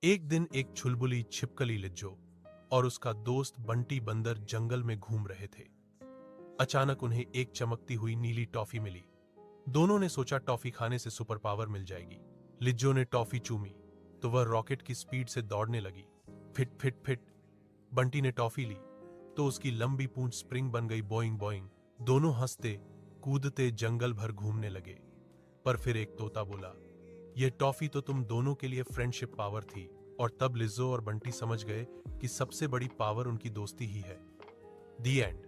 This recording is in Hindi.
एक दिन एक छुलबुली छिपकली लिज्जो और उसका दोस्त बंटी बंदर जंगल में घूम रहे थे। अचानक उन्हें एक चमकती हुई नीली टॉफी मिली। दोनों ने सोचा टॉफी खाने से सुपर पावर मिल जाएगी। लिज्जो ने टॉफी चूमी तो वह रॉकेट की स्पीड से दौड़ने लगी। Fit fit fit. बंटी ने टॉफी ली तो उसकी लंबी पूंछ स्प्रिंग बन गई। Boeing Boeing. दोनों हंसते कूदते जंगल भर घूमने लगे। पर फिर एक तोता बोला, यह टॉफी तो तुम दोनों के लिए फ्रेंडशिप पावर थी। और तब लिज्जो और बंटी समझ गए कि सबसे बड़ी पावर उनकी दोस्ती ही है। दी एंड।